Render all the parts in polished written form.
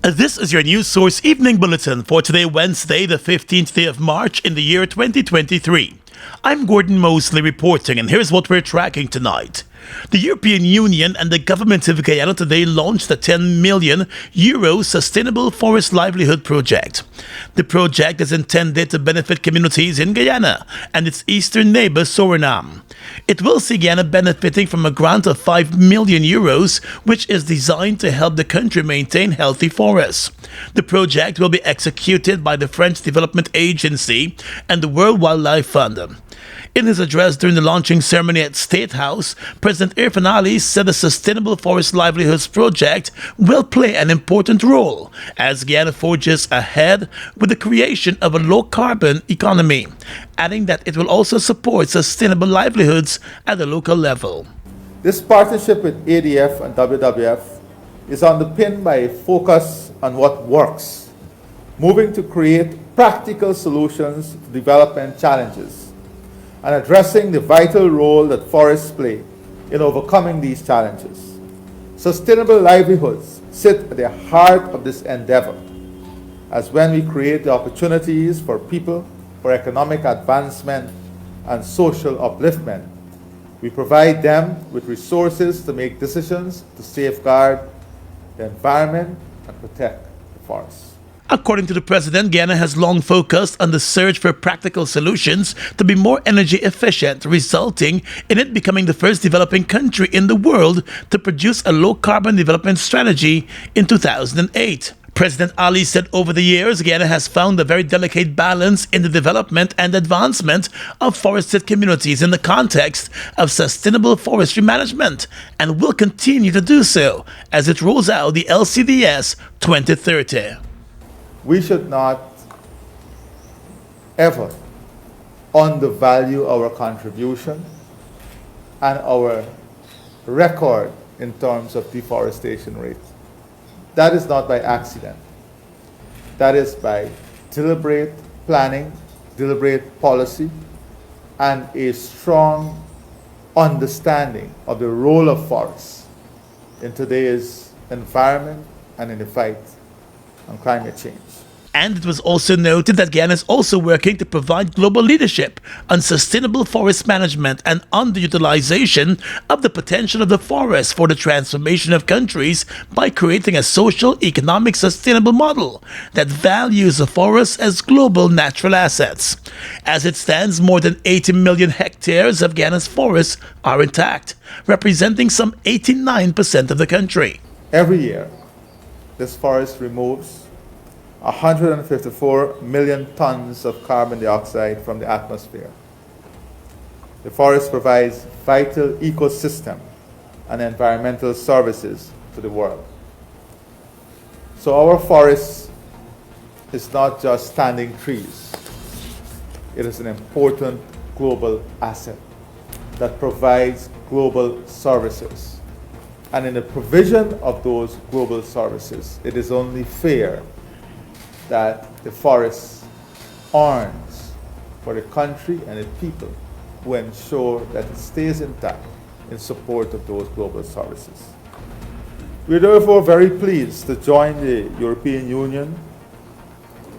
This is your News Source Evening Bulletin for today, Wednesday, the 15th day of March in the year 2023. I'm Gordon Mosley reporting, and here's what we're tracking tonight. The European Union and the government of Guyana today launched a €10 million Sustainable Forest Livelihood Project. The project is intended to benefit communities in Guyana and its eastern neighbor Suriname. It will see Guyana benefiting from a grant of €5 million, which is designed to help the country maintain healthy forests. The project will be executed by the French Development Agency and the World Wildlife Fund. In his address during the launching ceremony at State House, President Irfan Ali said the Sustainable Forest Livelihoods Project will play an important role as Guyana forges ahead with the creation of a low-carbon economy, adding that it will also support sustainable livelihoods at the local level. This partnership with ADF and WWF is underpinned by a focus on what works, moving to create practical solutions to development challenges, and addressing the vital role that forests play in overcoming these challenges. Sustainable livelihoods sit at the heart of this endeavor, as when we create the opportunities for people for economic advancement and social upliftment, we provide them with resources to make decisions to safeguard the environment and protect the forests. According to the president, Guyana has long focused on the search for practical solutions to be more energy efficient, resulting in it becoming the first developing country in the world to produce a low-carbon development strategy in 2008. President Ali said over the years, Guyana has found a very delicate balance in the development and advancement of forested communities in the context of sustainable forestry management and will continue to do so as it rolls out the LCDS 2030. We should not ever undervalue our contribution and our record in terms of deforestation rate. That is not by accident. That is by deliberate planning, deliberate policy, and a strong understanding of the role of forests in today's environment and in the fight on climate change. And it was also noted that Guyana is also working to provide global leadership on sustainable forest management and underutilization of the potential of the forest for the transformation of countries by creating a social, economic, sustainable model that values the forest as global natural assets. As it stands, more than 80 million hectares of Guyana's forests are intact, representing some 89% of the country. Every year, this forest removes 154 million tons of carbon dioxide from the atmosphere. The forest provides vital ecosystem and environmental services to the world. So our forest is not just standing trees. It is an important global asset that provides global services. And in the provision of those global services, it is only fair that the forest earns for the country and the people who ensure that it stays intact in support of those global services. We are therefore very pleased to join the European Union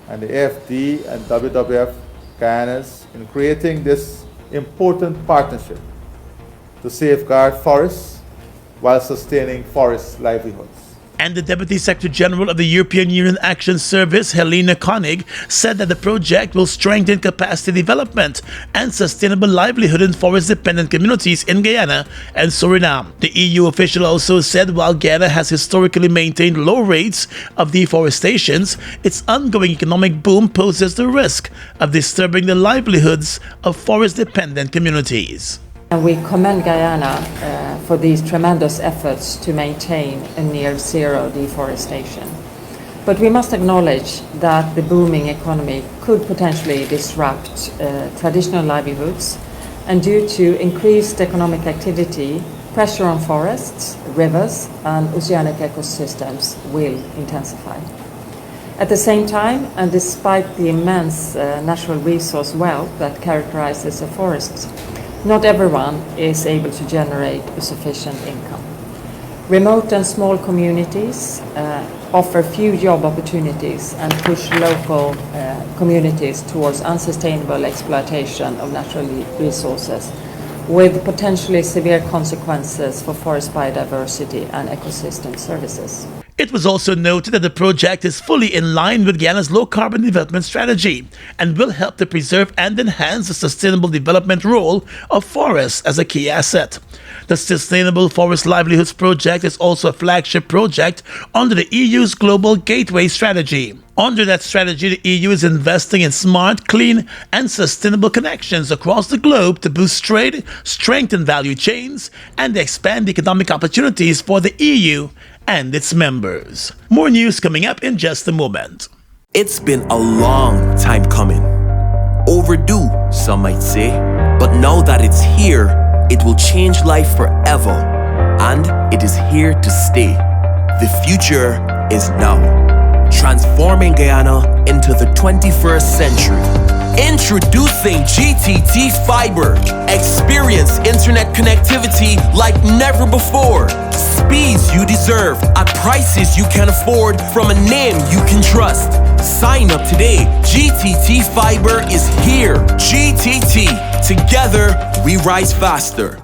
and the AFD and WWF Guyanas in creating this important partnership to safeguard forests while sustaining forest livelihoods. And the Deputy Secretary General of the European Union Action Service, Helena Koenig, said that the project will strengthen capacity development and sustainable livelihood in forest-dependent communities in Guyana and Suriname. The EU official also said while Guyana has historically maintained low rates of deforestation, its ongoing economic boom poses the risk of disturbing the livelihoods of forest-dependent communities. We commend Guyana for these tremendous efforts to maintain a near zero deforestation. But we must acknowledge that the booming economy could potentially disrupt traditional livelihoods, and due to increased economic activity, pressure on forests, rivers and oceanic ecosystems will intensify. At the same time, and despite the immense natural resource wealth that characterizes a forest, not everyone is able to generate a sufficient income. Remote and small communities offer few job opportunities and push local communities towards unsustainable exploitation of natural resources, with potentially severe consequences for forest biodiversity and ecosystem services. It was also noted that the project is fully in line with Guyana's low-carbon development strategy and will help to preserve and enhance the sustainable development role of forests as a key asset. The Sustainable Forest Livelihoods Project is also a flagship project under the EU's Global Gateway strategy. Under that strategy, the EU is investing in smart, clean, and sustainable connections across the globe to boost trade, strengthen value chains, and expand economic opportunities for the EU and its members. More news coming up in just a moment. It's been a long time coming. Overdue, some might say. But now that it's here, it will change life forever. And it is here to stay. The future is now. Transforming Guyana into the 21st century. Introducing GTT Fiber. Experience internet connectivity like never before. Speeds you deserve at prices you can afford from a name you can trust. Sign up today. GTT Fiber is here. GTT. Together, we rise faster.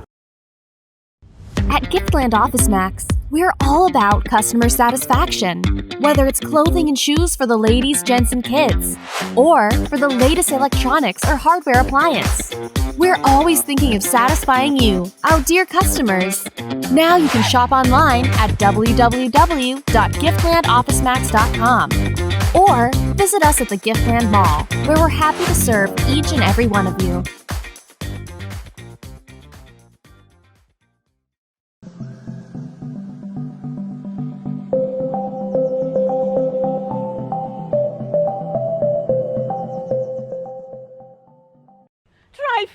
At Giftland Office Max, we're all about customer satisfaction. Whether it's clothing and shoes for the ladies, gents, and kids, or for the latest electronics or hardware appliance, we're always thinking of satisfying you, our dear customers. Now you can shop online at www.giftlandofficemax.com or visit us at the Giftland Mall, where we're happy to serve each and every one of you.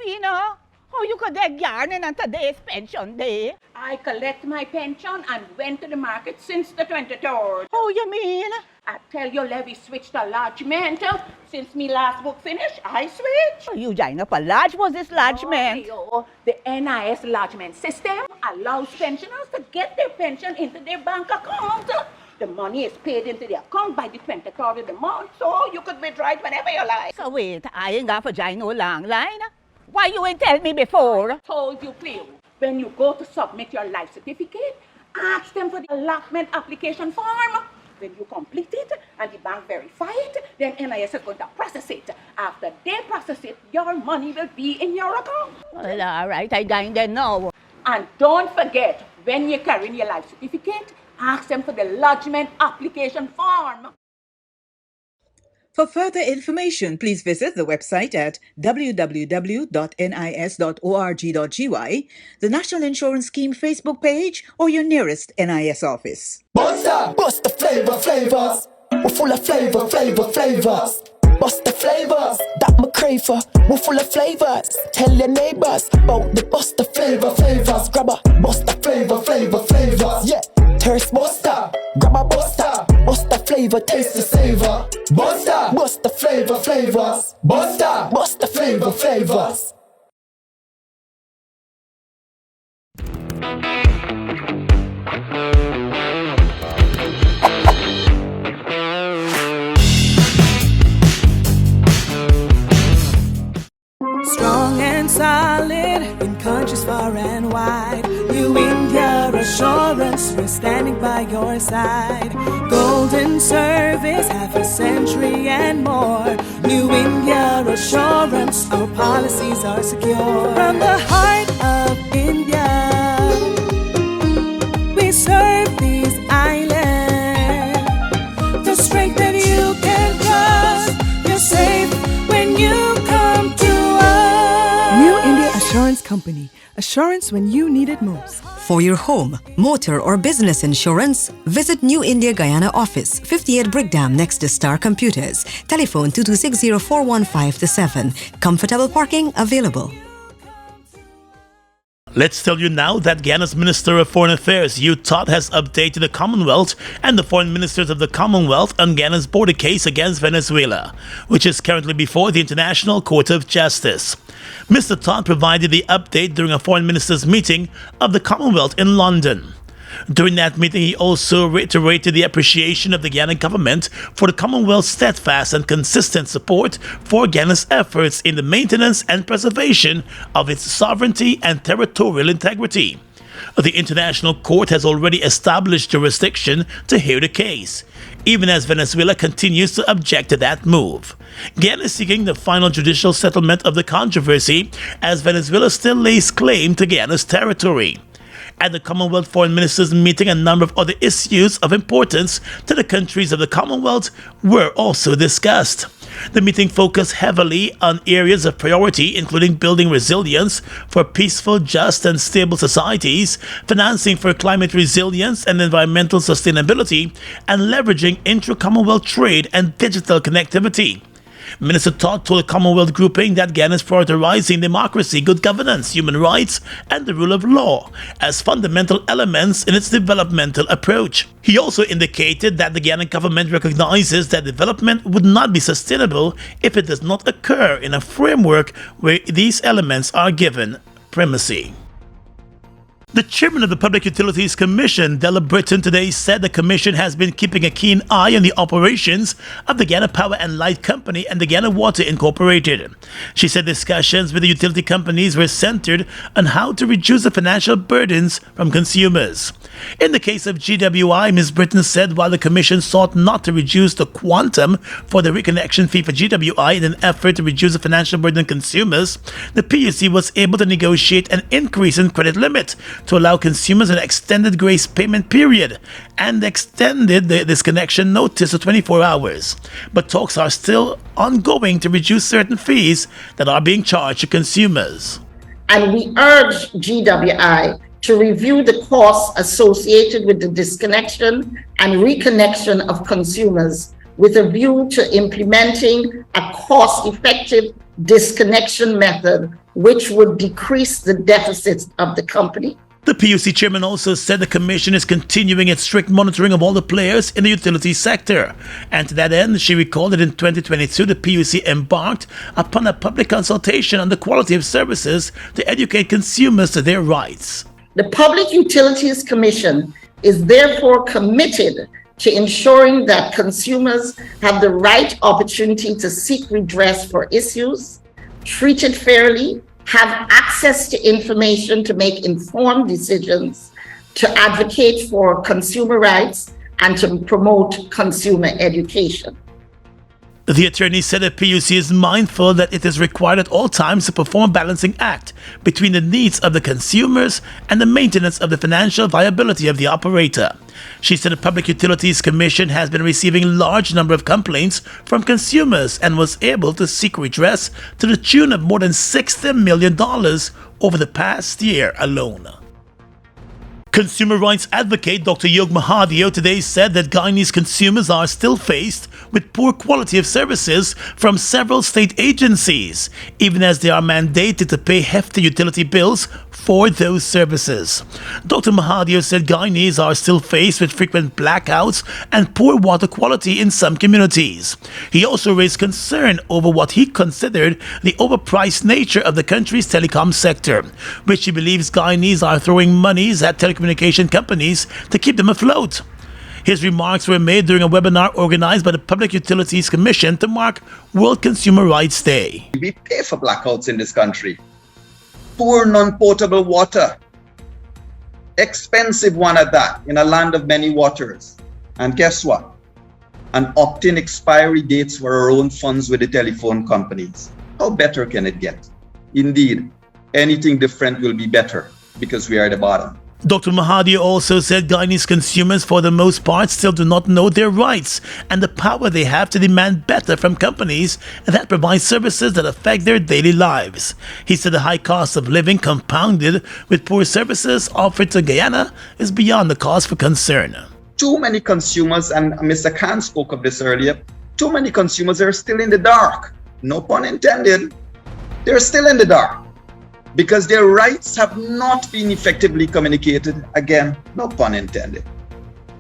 Fina, how you could get yarning on today's pension day? I collect my pension and went to the market since the 23rd. How you mean? I tell you, Levy switched to lodgement. Since me last book finished, I switched. You joined up a lodge, was this lodgement? Oh, the NIS lodgement system allows pensioners to get their pension into their bank account. The money is paid into the account by the 23rd of the month, so you could withdraw it whenever you like. So wait, I ain't got to join no long line. Why you ain't tell me before? Told you, Cleo. When you go to submit your life certificate, ask them for the allotment application form. When you complete it and the bank verify it, then NIS is going to process it. After they process it, your money will be in your account. Well, all right, I join them now. And don't forget, when you're carrying your life certificate, ask them for the lodgement application form. For further information, please visit the website at www.nis.org.gy, the National Insurance Scheme Facebook page, or your nearest NIS office. Monster, bust the flavors. We're full of flavors. Bust the flavors, that my crave for. We're full of flavors. Tell your neighbors about the bust the flavors. Grab a bust the flavors. Yeah, thirst buster, grab a buster. Bust the flavor, taste the savor. Bust the flavors. Bust the flavors. Strong and solid in countries far and wide. New India Assurance, we're standing by your side. Golden service, half a century and more. New India Assurance, our policies are secure. From the heart of India, we serve these islands. The strength that you can trust, you're safe when you come to us. New India Assurance Company. Assurance when you need it most. For your home, motor or business insurance, visit New India Guyana office, 58 Brickdam next to Star Computers. Telephone 2260-415-7. Comfortable parking available. Let's tell you now that Guyana's Minister of Foreign Affairs, Hugh Todd, has updated the Commonwealth and the foreign ministers of the Commonwealth on Guyana's border case against Venezuela, which is currently before the International Court of Justice. Mr. Todd provided the update during a foreign ministers' meeting of the Commonwealth in London. During that meeting, he also reiterated the appreciation of the Guyana government for the Commonwealth's steadfast and consistent support for Guyana's efforts in the maintenance and preservation of its sovereignty and territorial integrity. The International Court has already established jurisdiction to hear the case, even as Venezuela continues to object to that move. Guyana is seeking the final judicial settlement of the controversy as Venezuela still lays claim to Guyana's territory. At the Commonwealth Foreign Ministers meeting, a number of other issues of importance to the countries of the Commonwealth were also discussed. The meeting focused heavily on areas of priority, including building resilience for peaceful, just, and stable societies, financing for climate resilience and environmental sustainability, and leveraging intra-Commonwealth trade and digital connectivity. Minister Todd told the Commonwealth grouping that Guyana is prioritizing democracy, good governance, human rights, and the rule of law as fundamental elements in its developmental approach. He also indicated that the Guyana government recognizes that development would not be sustainable if it does not occur in a framework where these elements are given primacy. The chairman of the Public Utilities Commission, Della Britton, today said the commission has been keeping a keen eye on the operations of the Guyana Power and Light Company and the Guyana Water Incorporated. She said discussions with the utility companies were centered on how to reduce the financial burdens from consumers. In the case of GWI, Ms. Britton said while the commission sought not to reduce the quantum for the reconnection fee for GWI in an effort to reduce the financial burden on consumers, the PUC was able to negotiate an increase in credit limit to allow consumers an extended grace payment period and extended the disconnection notice to 24 hours. But talks are still ongoing to reduce certain fees that are being charged to consumers. And we urge GWI to review the costs associated with the disconnection and reconnection of consumers with a view to implementing a cost-effective disconnection method which would decrease the deficits of the company. The PUC chairman also said the commission is continuing its strict monitoring of all the players in the utility sector. And to that end, she recalled that in 2022, the PUC embarked upon a public consultation on the quality of services to educate consumers to their rights. The Public Utilities Commission is therefore committed to ensuring that consumers have the right opportunity to seek redress for issues, treated fairly, have access to information to make informed decisions, to advocate for consumer rights, and to promote consumer education. The attorney said the PUC is mindful that it is required at all times to perform a balancing act between the needs of the consumers and the maintenance of the financial viability of the operator. She said the Public Utilities Commission has been receiving a large number of complaints from consumers and was able to seek redress to the tune of more than $60 million over the past year alone. Consumer rights advocate Dr. Yog Mahathir today said that Guyanese consumers are still faced with poor quality of services from several state agencies, even as they are mandated to pay hefty utility bills for those services. Dr. Mahathir said Guyanese are still faced with frequent blackouts and poor water quality in some communities. He also raised concern over what he considered the overpriced nature of the country's telecom sector, which he believes Guyanese are throwing monies at telecommunication companies to keep them afloat. His remarks were made during a webinar organized by the Public Utilities Commission to mark World Consumer Rights Day. We pay for blackouts in this country. Poor non-potable water. Expensive one at that, in a land of many waters. And guess what? And opt-in expiry dates for our own funds with the telephone companies. How better can it get? Indeed, anything different will be better because we are at the bottom. Dr. Mahathir also said Guyanese consumers for the most part still do not know their rights and the power they have to demand better from companies that provide services that affect their daily lives. He said the high cost of living compounded with poor services offered to Guyana is beyond the cause for concern. Too many consumers, and Mr. Khan spoke of this earlier, too many consumers are still in the dark. No pun intended. They're still in the dark, because their rights have not been effectively communicated. Again, no pun intended.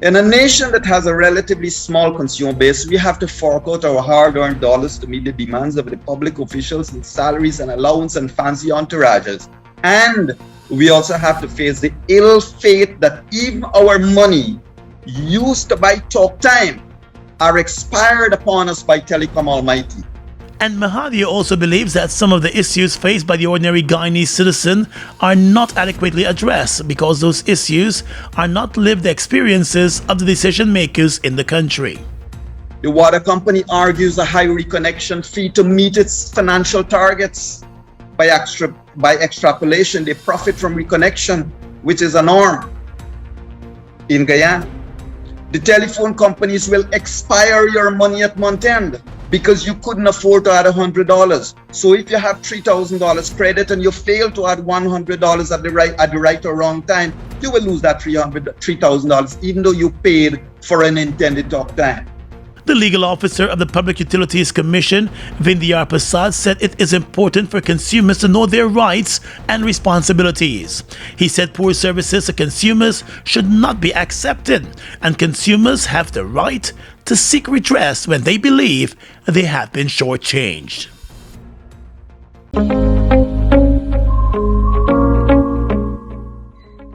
In a nation that has a relatively small consumer base, we have to fork out our hard-earned dollars to meet the demands of the public officials in salaries and allowance and fancy entourages. And we also have to face the ill fate that even our money used to buy talk time are expired upon us by Telecom Almighty. And Mahathir also believes that some of the issues faced by the ordinary Guyanese citizen are not adequately addressed because those issues are not lived experiences of the decision makers in the country. The water company argues a high reconnection fee to meet its financial targets. By extrapolation, they profit from reconnection, which is a norm in Guyana. The telephone companies will expire your money at month end because you couldn't afford to add $100. So if you have $3,000 credit and you fail to add $100 at the right or wrong time, you will lose that $3,000 even though you paid for an intended talk time. The legal officer of the Public Utilities Commission, Vindhyar Prasad, said it is important for consumers to know their rights and responsibilities. He said poor services to consumers should not be accepted, and consumers have the right to seek redress when they believe they have been shortchanged.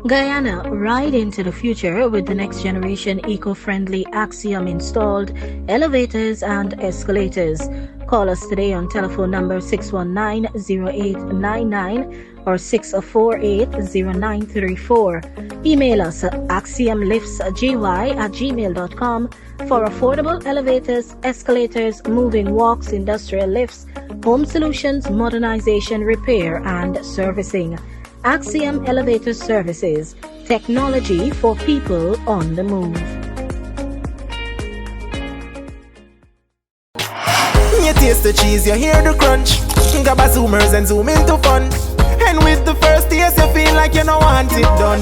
Guyana, ride into the future with the next generation eco-friendly Axiom installed elevators and escalators. Call us today on telephone number 619-0899 or 648-0934. Email us at axiomliftsgy@gmail.com for affordable elevators, escalators, moving walks, industrial lifts, home solutions, modernization, repair, and servicing. Axiom Elevator Services, technology for people on the move. You taste the cheese, you hear the crunch. Grab a zoomers and zoom into fun. And with the first taste, you feel like you don't want it done.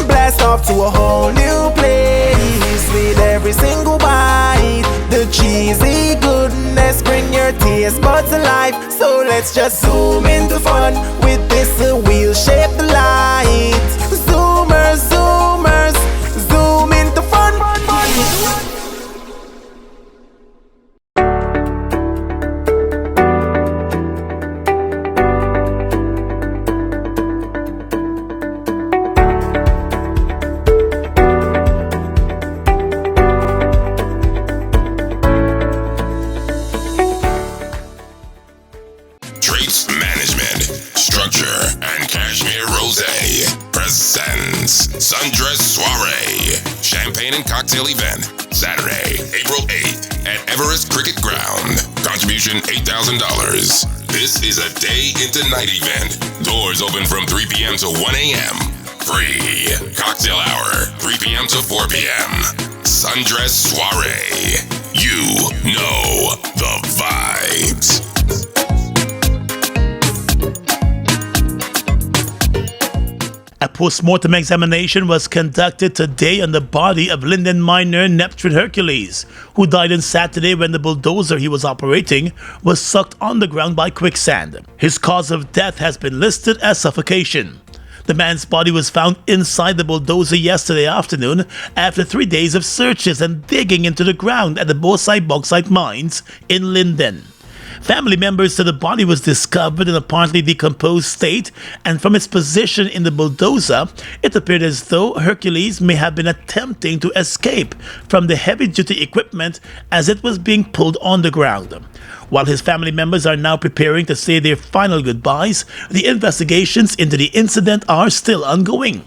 Blast off to a whole new place with every single bite. The cheesy goodness bring your taste buds alive. So let's just zoom into fun with this wheel-shaped light. Zoomers, zoomers, zoom into fun. Sundress Soiree, Champagne and Cocktail Event, Saturday, April 8th at Everest Cricket Ground. Contribution $8,000. This is a day into night event. Doors open from 3 p.m. to 1 a.m. Free. Cocktail hour, 3 p.m. to 4 p.m. Sundress Soiree. You know the vibes. A post-mortem examination was conducted today on the body of Linden miner Neptune Hercules, who died on Saturday when the bulldozer he was operating was sucked underground by quicksand. His cause of death has been listed as suffocation. The man's body was found inside the bulldozer yesterday afternoon after 3 days of searches and digging into the ground at the bauxite mines in Linden. Family members said the body was discovered in a partly decomposed state, and from its position in the bulldozer, it appeared as though Hercules may have been attempting to escape from the heavy-duty equipment as it was being pulled on the ground. While his family members are now preparing to say their final goodbyes, the investigations into the incident are still ongoing.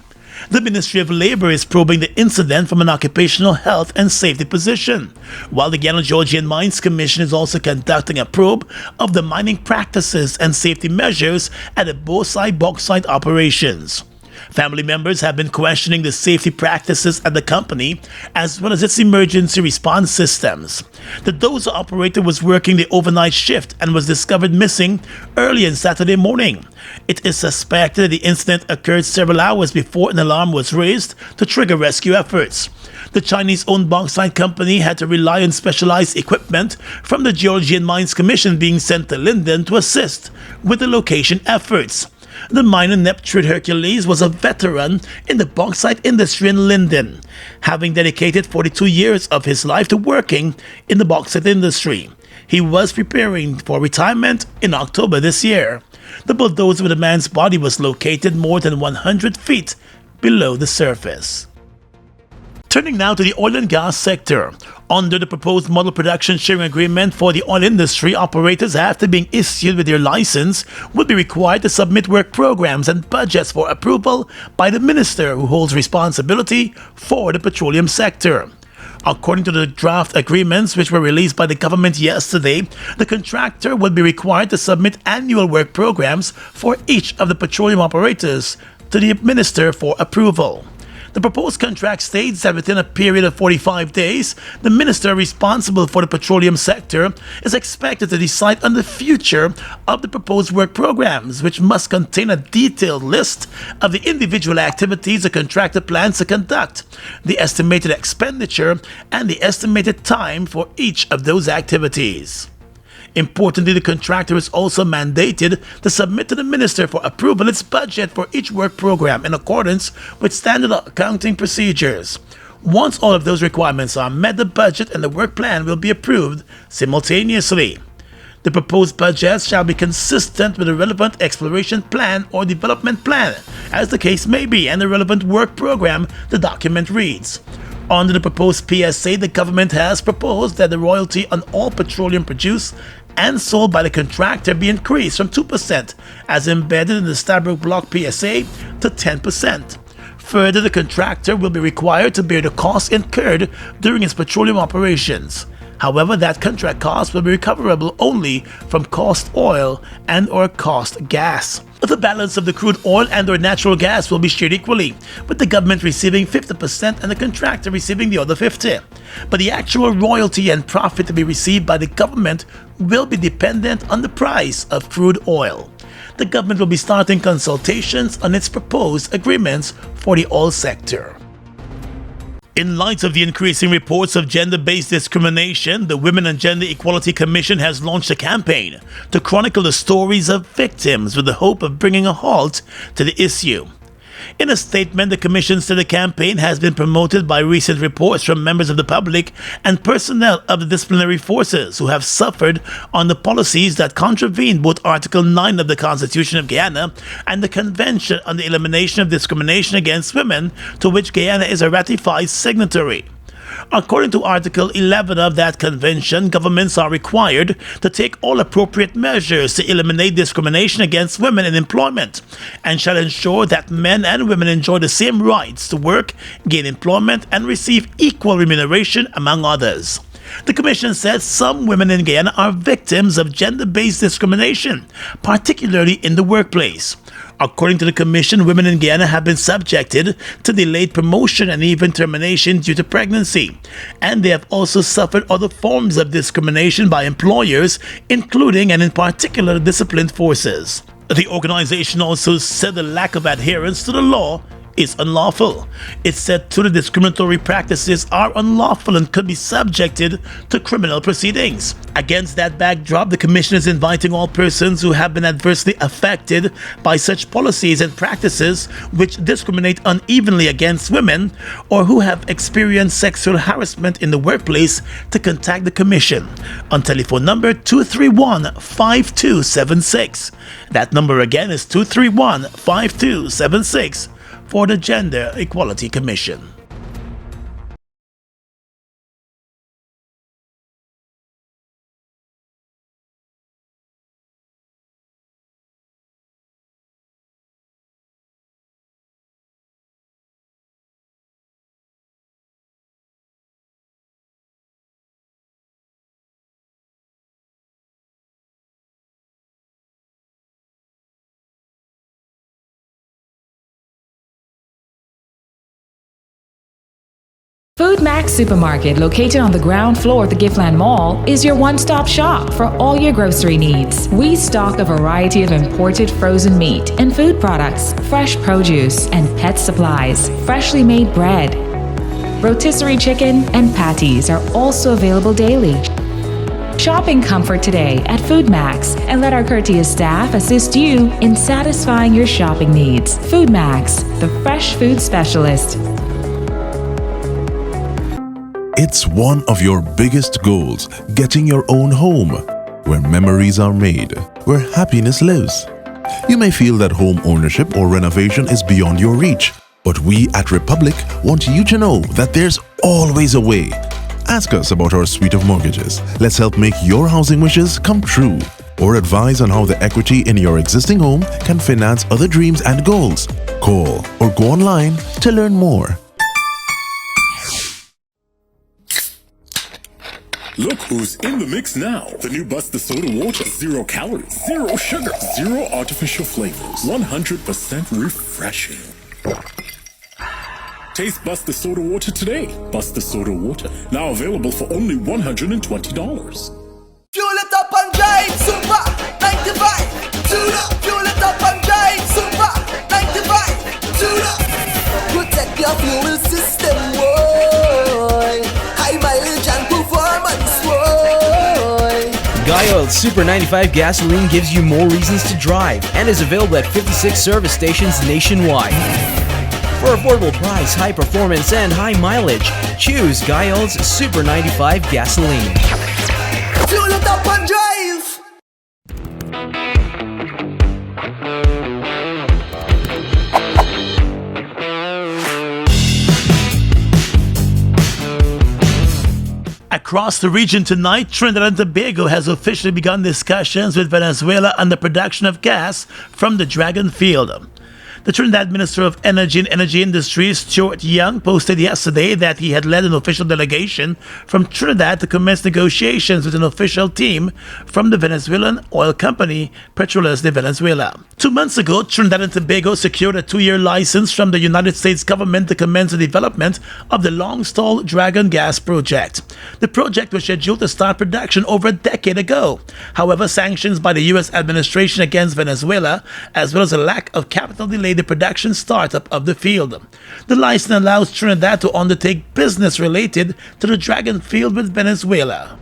The Ministry of Labor is probing the incident from an occupational health and safety position, while the Guyana-Georgian Mines Commission is also conducting a probe of the mining practices and safety measures at the bauxite operations. Family members have been questioning the safety practices at the company as well as its emergency response systems. The dozer operator was working the overnight shift and was discovered missing early on Saturday morning. It is suspected that the incident occurred several hours before an alarm was raised to trigger rescue efforts. The Chinese-owned bauxite company had to rely on specialized equipment from the Georgian Mines Commission being sent to Linden to assist with the location efforts. The miner Neptune Hercules was a veteran in the bauxite industry in Linden, having dedicated 42 years of his life to working in the bauxite industry. He was preparing for retirement in October this year. The bulldozer with the man's body was located more than 100 feet below the surface. Turning now to the oil and gas sector. Under the proposed model production sharing agreement for the oil industry, operators, after being issued with their license, will be required to submit work programs and budgets for approval by the minister who holds responsibility for the petroleum sector. According to the draft agreements which were released by the government yesterday, the contractor will be required to submit annual work programs for each of the petroleum operators to the minister for approval. The proposed contract states that within a period of 45 days, the minister responsible for the petroleum sector is expected to decide on the future of the proposed work programs, which must contain a detailed list of the individual activities the contractor plans to conduct, the estimated expenditure, and the estimated time for each of those activities. Importantly, the contractor is also mandated to submit to the minister for approval its budget for each work program in accordance with standard accounting procedures. Once all of those requirements are met, the budget and the work plan will be approved simultaneously. The proposed budgets shall be consistent with the relevant exploration plan or development plan, as the case may be, and the relevant work program, the document reads. Under the proposed PSA, the government has proposed that the royalty on all petroleum produced and sold by the contractor be increased from 2%, as embedded in the Stabroek Block PSA, to 10%. Further, the contractor will be required to bear the costs incurred during its petroleum operations. However, that contract cost will be recoverable only from cost oil and/or cost gas. The balance of the crude oil and/or natural gas will be shared equally, with the government receiving 50% and the contractor receiving the other 50%. But the actual royalty and profit to be received by the government will be dependent on the price of crude oil. The government will be starting consultations on its proposed agreements for the oil sector. In light of the increasing reports of gender-based discrimination, the Women and Gender Equality Commission has launched a campaign to chronicle the stories of victims with the hope of bringing a halt to the issue. In a statement, the Commission said the campaign has been promoted by recent reports from members of the public and personnel of the disciplinary forces who have suffered on the policies that contravene both Article 9 of the Constitution of Guyana and the Convention on the Elimination of Discrimination Against Women, to which Guyana is a ratified signatory. According to Article 11 of that convention, governments are required to take all appropriate measures to eliminate discrimination against women in employment and shall ensure that men and women enjoy the same rights to work, gain employment, and receive equal remuneration, among others. The Commission says some women in Guyana are victims of gender-based discrimination, particularly in the workplace. According to the Commission, women in Guyana have been subjected to delayed promotion and even termination due to pregnancy, and they have also suffered other forms of discrimination by employers, including and in particular disciplined forces. The organization also said the lack of adherence to the law is unlawful. It said the discriminatory practices are unlawful and could be subjected to criminal proceedings. Against that backdrop, the Commission is inviting all persons who have been adversely affected by such policies and practices which discriminate unevenly against women or who have experienced sexual harassment in the workplace to contact the Commission on telephone number 231-5276. That number again is 231-5276. For the Gender Equality Commission. Foodmax Supermarket, located on the ground floor of the Giftland Mall, is your one-stop shop for all your grocery needs. We stock a variety of imported frozen meat and food products, fresh produce, and pet supplies, freshly made bread. Rotisserie chicken and patties are also available daily. Shop in comfort today at Foodmax and let our courteous staff assist you in satisfying your shopping needs. Foodmax, the fresh food specialist. It's one of your biggest goals, getting your own home, where memories are made, where happiness lives. You may feel that home ownership or renovation is beyond your reach, but we at Republic want you to know that there's always a way. Ask us about our suite of mortgages. Let's help make your housing wishes come true. Or advise on how the equity in your existing home can finance other dreams and goals. Call or go online to learn more. Look who's in the mix now. The new Buster Soda Water. 0 calories, 0 sugar, 0 artificial flavors. 100% refreshing. Taste Buster Soda Water today. Buster Soda Water. Now available for only $120. Fuel it up and drive, super 95. Tune up. Fuel it up and drive, super 95. Tune up. Protect your fuel system, boy. High mileage and performance, boy. Guy Oil Super 95 gasoline gives you more reasons to drive and is available at 56 service stations nationwide. For affordable price, high performance, and high mileage, choose Guy Oil's Super 95 gasoline. Fuel it up and drive. Across the region tonight, Trinidad and Tobago has officially begun discussions with Venezuela on the production of gas from the Dragon Field. The Trinidad Minister of Energy and Energy Industries, Stuart Young, posted yesterday that he had led an official delegation from Trinidad to commence negotiations with an official team from the Venezuelan oil company Petroles de Venezuela. 2 months ago, Trinidad and Tobago secured a 2-year license from the United States government to commence the development of the long-stalled Dragon gas project. The project was scheduled to start production over a decade ago. However, sanctions by the U.S. administration against Venezuela, as well as a lack of capital, delayed the production startup of the field. The license allows Trinidad to undertake business related to the Dragon Field with Venezuela.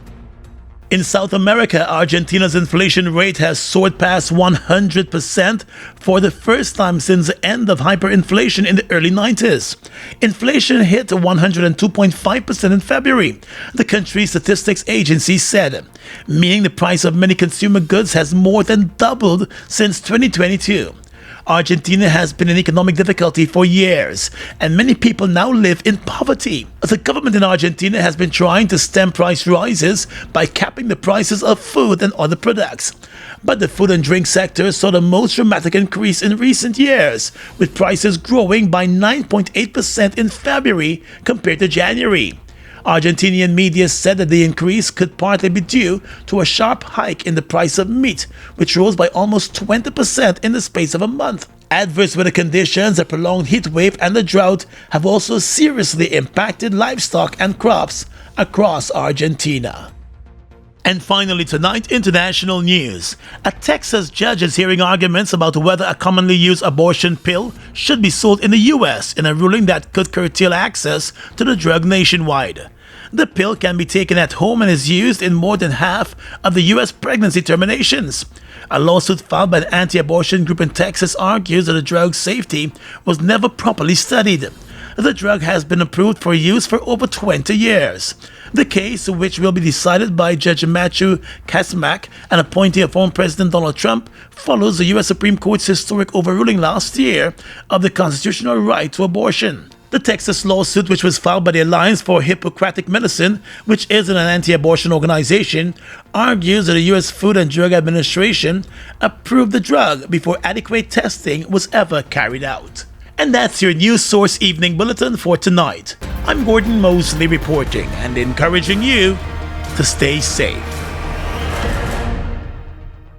In South America, Argentina's inflation rate has soared past 100% for the first time since the end of hyperinflation in the early 90s. Inflation hit 102.5% in February, the country's statistics agency said, meaning the price of many consumer goods has more than doubled since 2022. Argentina has been in economic difficulty for years, and many people now live in poverty. The government in Argentina has been trying to stem price rises by capping the prices of food and other products. But the food and drink sector saw the most dramatic increase in recent years, with prices growing by 9.8% in February compared to January. Argentinian media said that the increase could partly be due to a sharp hike in the price of meat, which rose by almost 20% in the space of a month. Adverse weather conditions, a prolonged heat wave, and the drought have also seriously impacted livestock and crops across Argentina. And finally tonight, international news. A Texas judge is hearing arguments about whether a commonly used abortion pill should be sold in the U.S. in a ruling that could curtail access to the drug nationwide. The pill can be taken at home and is used in more than half of the U.S. pregnancy terminations. A lawsuit filed by an anti-abortion group in Texas argues that the drug's safety was never properly studied. The drug has been approved for use for over 20 years. The case, which will be decided by Judge Matthew Kacsmack, an appointee of former President Donald Trump, follows the U.S. Supreme Court's historic overruling last year of the constitutional right to abortion. The Texas lawsuit, which was filed by the Alliance for Hippocratic Medicine, which is an anti-abortion organization, argues that the U.S. Food and Drug Administration approved the drug before adequate testing was ever carried out. And that's your News Source Evening Bulletin for tonight. I'm Gordon Mosley reporting and encouraging you to stay safe.